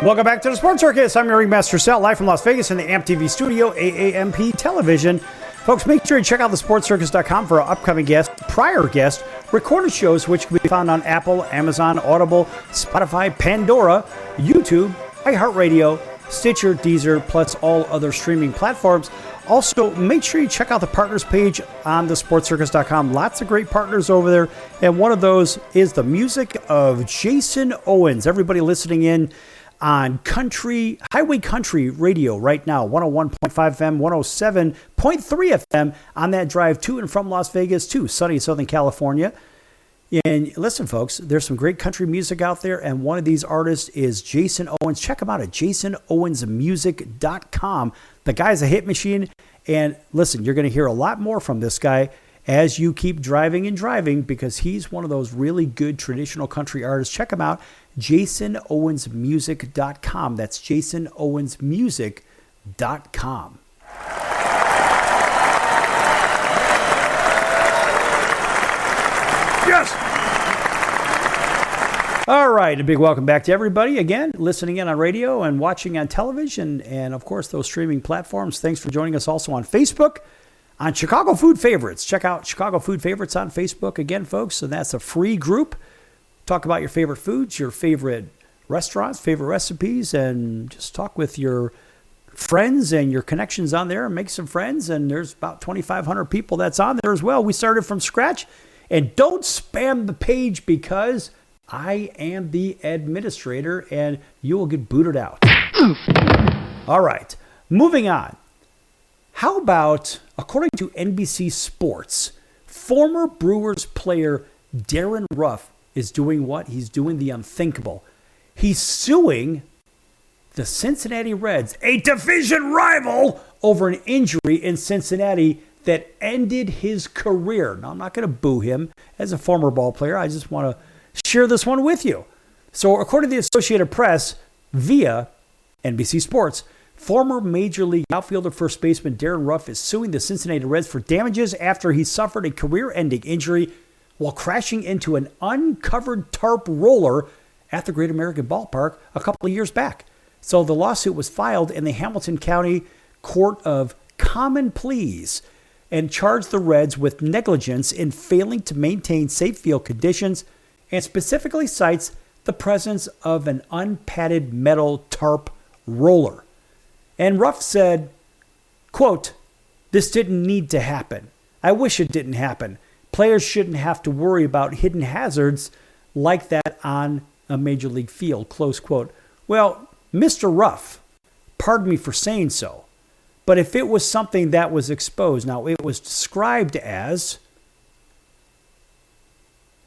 Welcome back to the Sports Circus. I'm your ringmaster Sal, live from Las Vegas in the AMP TV studio, AAMP television. Folks, make sure you check out thesportscircus.com for our upcoming guests, prior guests, recorded shows, which can be found on Apple, Amazon, Audible, Spotify, Pandora, YouTube, iHeartRadio, Stitcher, Deezer, plus all other streaming platforms. Also, make sure you check out the partners page on thesportscircus.com. Lots of great partners over there. And one of those is the music of Jason Owens. Everybody listening in on Highway Country Radio right now, 101.5 FM, 107.3 FM on that drive to and from Las Vegas to sunny Southern California. And listen, folks, there's some great country music out there, and one of these artists is Jason Owens. Check him out at jasonowensmusic.com. The guy's a hit machine, and listen, you're going to hear a lot more from this guy as you keep driving and driving, because he's one of those really good traditional country artists. Check him out, jasonowensmusic.com. That's jasonowensmusic.com. Yes! All right, a big welcome back to everybody again, listening in on radio and watching on television, and of course those streaming platforms. Thanks for joining us also on Facebook, on Chicago Food Favorites. Check out Chicago Food Favorites on Facebook again, folks, and that's a free group. Talk about your favorite foods, your favorite restaurants, favorite recipes, and just talk with your friends and your connections on there and make some friends. And there's about 2,500 people that's on there as well. We started from scratch. And don't spam the page, because I am the administrator and you will get booted out. All right, moving on. How about, according to NBC Sports, former Brewers player Darren Ruff is doing what? He's doing the unthinkable. He's suing the Cincinnati Reds, a division rival, over an injury in Cincinnati that ended his career. Now, I'm not going to boo him as a former ball player. I just want to share this one with you. So, according to the Associated Press, via NBC Sports, former Major League outfielder first baseman Darren Ruff is suing the Cincinnati Reds for damages after he suffered a career-ending injury while crashing into an uncovered tarp roller at the Great American Ballpark a couple of years back. So, the lawsuit was filed in the Hamilton County Court of Common Pleas and charged the Reds with negligence in failing to maintain safe field conditions, and specifically cites the presence of an unpadded metal tarp roller. And Ruff said, quote, "This didn't need to happen. I wish it didn't happen. Players shouldn't have to worry about hidden hazards like that on a major league field," close quote. Well, Mr. Ruff, pardon me for saying so, but if it was something that was exposed, now it was described as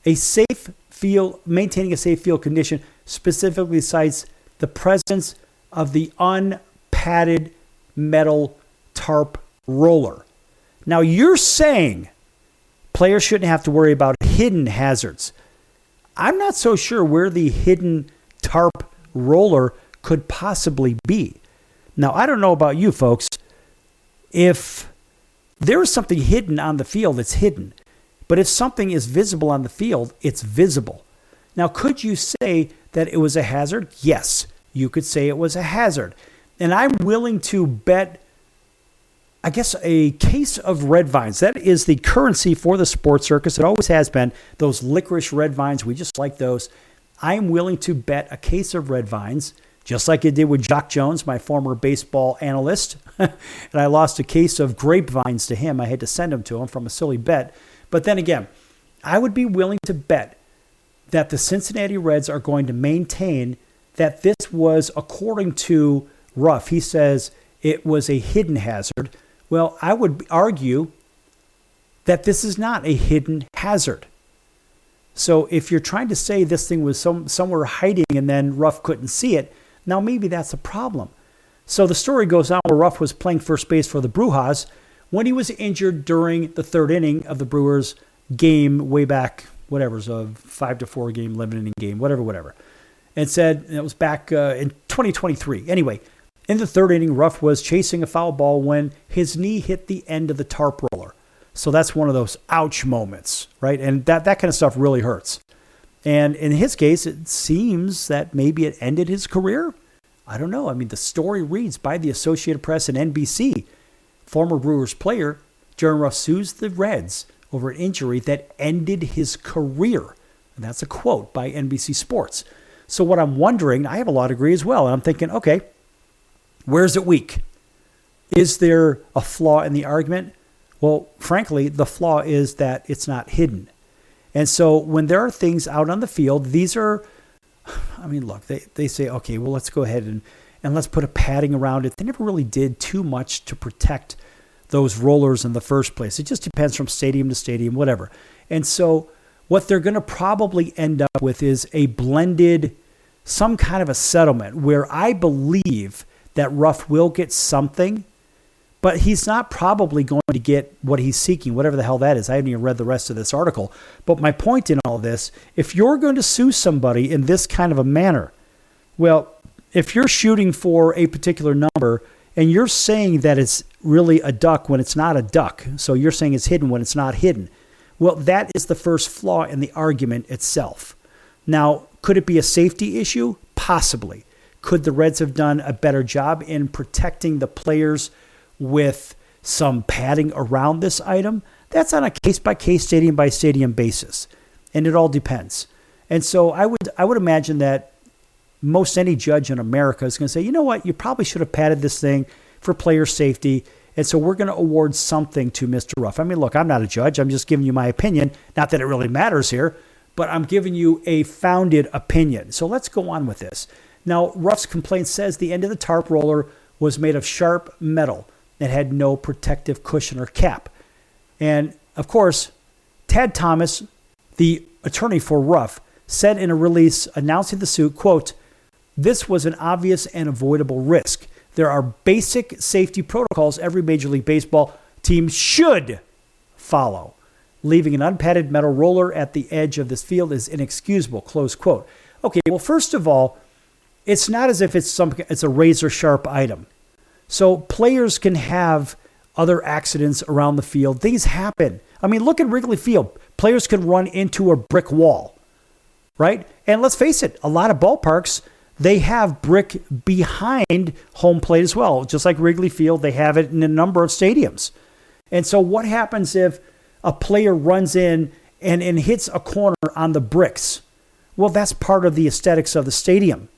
a safe field, maintaining a safe field condition, specifically cites the presence of the unpadded metal tarp roller. Now you're saying players shouldn't have to worry about hidden hazards. I'm not so sure where the hidden tarp roller could possibly be. Now, I don't know about you folks. If there is something hidden on the field, it's hidden. But if something is visible on the field, it's visible. Now, could you say that it was a hazard? Yes, you could say it was a hazard. And I'm willing to bet, I guess, a case of red vines. That is the currency for the sports circus. It always has been. Those licorice red vines, we just like those. I'm willing to bet a case of red vines, just like it did with Jock Jones, my former baseball analyst. And I lost a case of grapevines to him. I had to send them to him from a silly bet. But then again, I would be willing to bet that the Cincinnati Reds are going to maintain that this was, according to Ruff, he says it was a hidden hazard. Well, I would argue that this is not a hidden hazard. So if you're trying to say this thing was somewhere hiding and then Ruff couldn't see it, now maybe that's a problem. So the story goes on where Ruff was playing first base for the Brujas when he was injured during the third inning of the Brewers game way back, whatever, it was a 5-4 game, 11 inning game, whatever. And said it was back in 2023. Anyway, in the third inning, Ruff was chasing a foul ball when his knee hit the end of the tarp roller. So that's one of those ouch moments, right? And that kind of stuff really hurts. And in his case, it seems that maybe it ended his career. I don't know. I mean, the story reads by the Associated Press and NBC. Former Brewers player Jordan Ruff sues the Reds over an injury that ended his career. And that's a quote by NBC Sports. So what I'm wondering, I have a law degree as well, and I'm thinking, okay, where's it weak? Is there a flaw in the argument? Well, frankly, the flaw is that it's not hidden. And so when there are things out on the field, these are, I mean, look, they say, okay, well, let's go ahead and let's put a padding around it. They never really did too much to protect those rollers in the first place. It just depends from stadium to stadium, whatever. And so what they're going to probably end up with is a blended, some kind of a settlement where I believe that Ruff will get something, but he's not probably going to get what he's seeking, whatever the hell that is. I haven't even read the rest of this article. But my point in all this, if you're going to sue somebody in this kind of a manner, well, if you're shooting for a particular number and you're saying that it's really a duck when it's not a duck, so you're saying it's hidden when it's not hidden, well, that is the first flaw in the argument itself. Now, could it be a safety issue? Possibly. Could the Reds have done a better job in protecting the players with some padding around this item? That's on a case-by-case, stadium-by-stadium basis, and it all depends. And so I would imagine that most any judge in America is going to say, you know what, you probably should have padded this thing for player safety, and so we're going to award something to Mr. Ruff. I mean, look, I'm not a judge. I'm just giving you my opinion. Not that it really matters here, but I'm giving you a founded opinion. So let's go on with this. Now, Ruff's complaint says the end of the tarp roller was made of sharp metal that had no protective cushion or cap. And, of course, Tad Thomas, the attorney for Ruff, said in a release announcing the suit, quote, "This was an obvious and avoidable risk. There are basic safety protocols every Major League Baseball team should follow. Leaving an unpadded metal roller at the edge of this field is inexcusable," close quote. Okay, well, first of all, it's not as if it's a razor-sharp item. So players can have other accidents around the field. Things happen. I mean, look at Wrigley Field. Players can run into a brick wall, right? And let's face it, a lot of ballparks, they have brick behind home plate as well. Just like Wrigley Field, they have it in a number of stadiums. And so what happens if a player runs in and hits a corner on the bricks? Well, that's part of the aesthetics of the stadium,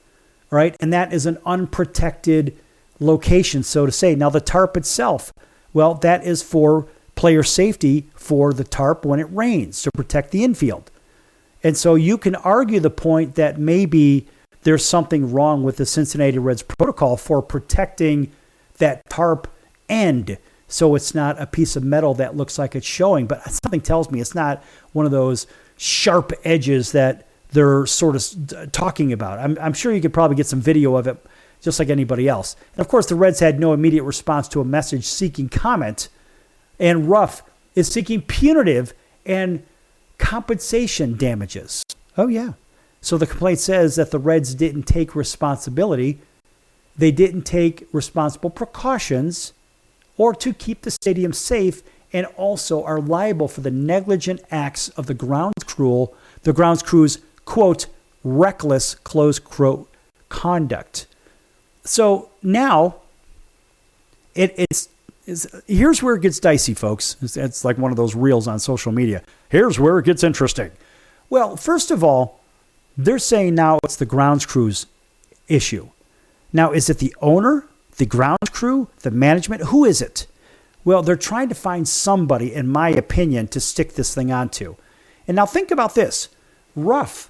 right? And that is an unprotected location, so to say. Now, the tarp itself, well, that is for player safety for the tarp when it rains to protect the infield. And so you can argue the point that maybe there's something wrong with the Cincinnati Reds protocol for protecting that tarp end so it's not a piece of metal that looks like it's showing. But something tells me it's not one of those sharp edges that they're sort of talking about. I'm sure you could probably get some video of it just like anybody else. And of course, the Reds had no immediate response to a message seeking comment, and Ruff is seeking punitive and compensation damages. Oh, yeah. So the complaint says that the Reds didn't take responsibility. They didn't take responsible precautions or to keep the stadium safe, and also are liable for the negligent acts of the grounds crew's, quote, reckless, close quote, conduct. So now it's here's where it gets dicey, folks. It's like one of those reels on social media. Here's where it gets interesting. Well, first of all, they're saying now it's the grounds crew's issue. Now, is it the owner, the grounds crew, the management? Who is it? Well, they're trying to find somebody, in my opinion, to stick this thing onto. And now think about this. Ruff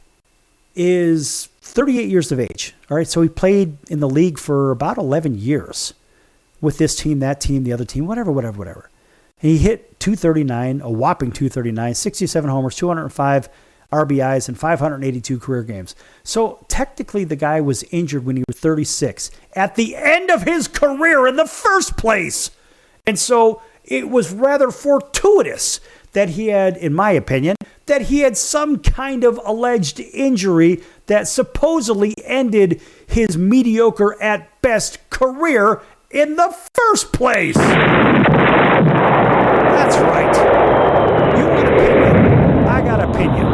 is 38 years of age. All right, so he played in the league for about 11 years with this team, that team, the other team, whatever. He hit 239, a whopping 239, 67 homers, 205 RBIs, and 582 career games. So technically the guy was injured when he was 36 at the end of his career in the first place. And so it was rather fortuitous that he had, in my opinion, that he had some kind of alleged injury that supposedly ended his mediocre at best career in the first place. That's right. You got opinion. I got opinion.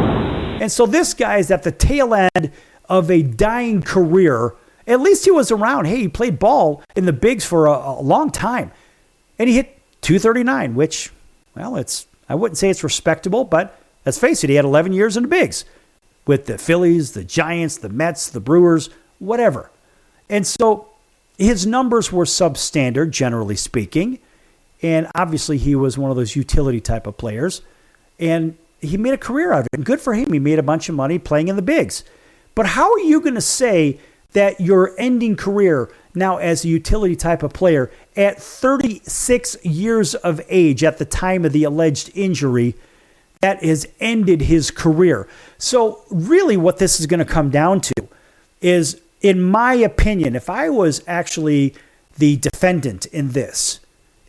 And so this guy is at the tail end of a dying career, At least he was around. Hey, he played ball in the bigs for a long time. And he hit 239, which, well, I wouldn't say it's respectable, but let's face it, he had 11 years in the bigs with the Phillies, the Giants, the Mets, the Brewers, whatever. And so his numbers were substandard, generally speaking. And obviously he was one of those utility type of players. And he made a career out of it. And good for him. He made a bunch of money playing in the bigs. But how are you going to say that your ending career now as a utility type of player at 36 years of age at the time of the alleged injury that has ended his career? So really what this is going to come down to is, in my opinion, if I was actually the defendant in this,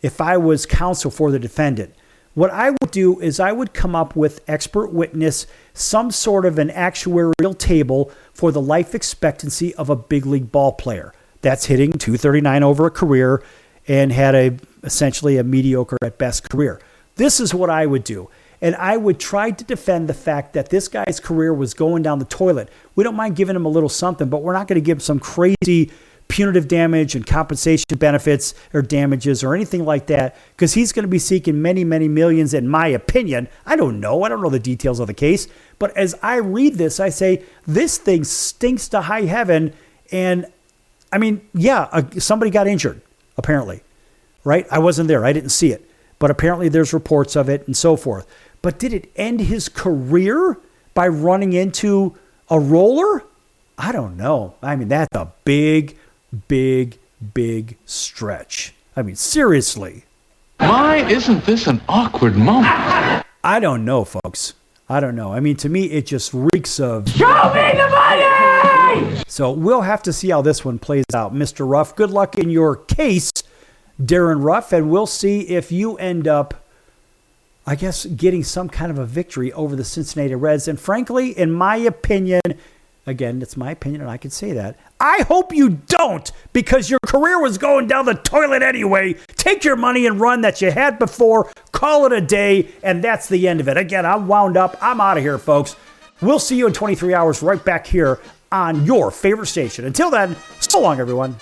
if I was counsel for the defendant, what I would do is I would come up with expert witness, some sort of an actuarial table for the life expectancy of a big league ball player that's hitting 239 over a career and had essentially a mediocre at best career. This is what I would do. And I would try to defend the fact that this guy's career was going down the toilet. We don't mind giving him a little something, but we're not going to give him some crazy punitive damage and compensation benefits or damages or anything like that, because he's going to be seeking many, many millions, in my opinion. I don't know the details of the case, but as I read this, I say, this thing stinks to high heaven. And I mean, somebody got injured, apparently, right? I wasn't there. I didn't see it, but apparently there's reports of it and so forth. But did it end his career by running into a roller? I don't know. I mean, that's a big stretch. I mean, seriously. Why isn't this an awkward moment? I don't know, folks. I don't know. I mean, to me, it just reeks of... Show me the money! So we'll have to see how this one plays out. Mr. Ruff, good luck in your case, Darren Ruff, and we'll see if you end up, I guess, getting some kind of a victory over the Cincinnati Reds. And frankly, in my opinion... Again, it's my opinion, and I can say that. I hope you don't, because your career was going down the toilet anyway. Take your money and run that you had before. Call it a day, and that's the end of it. Again, I'm wound up. I'm out of here, folks. We'll see you in 23 hours right back here on your favorite station. Until then, so long, everyone.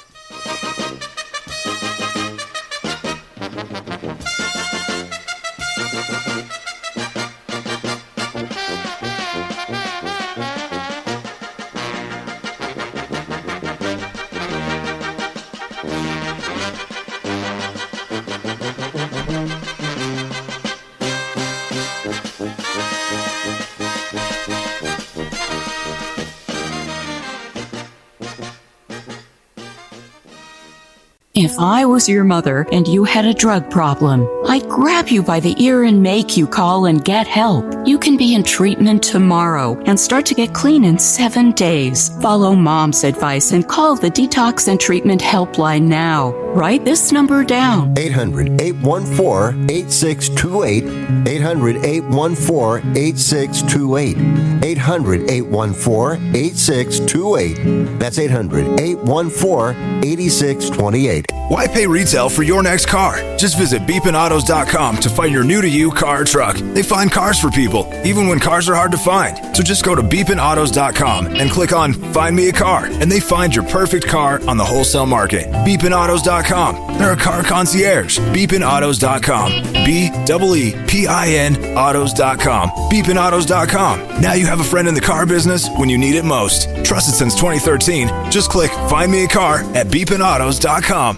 If I was your mother and you had a drug problem, I'd grab you by the ear and make you call and get help. You can be in treatment tomorrow and start to get clean in 7 days. Follow Mom's advice and call the Detox and Treatment Helpline now. Write this number down. 800-814-8628. 800-814-8628. 800-814-8628. That's 800-814-8628. Why pay retail for your next car? Just visit beepinautos.com to find your new-to-you car or truck. They find cars for people, even when cars are hard to find. So just go to beepinautos.com and click on Find Me a Car, and they find your perfect car on the wholesale market. beepinautos.com. They're a car concierge. beepinautos.com. BEEPIN autos.com. beepinautos.com. Now you have a friend in the car business when you need it most. Trusted since 2013. Just click Find Me a Car at beepinautos.com.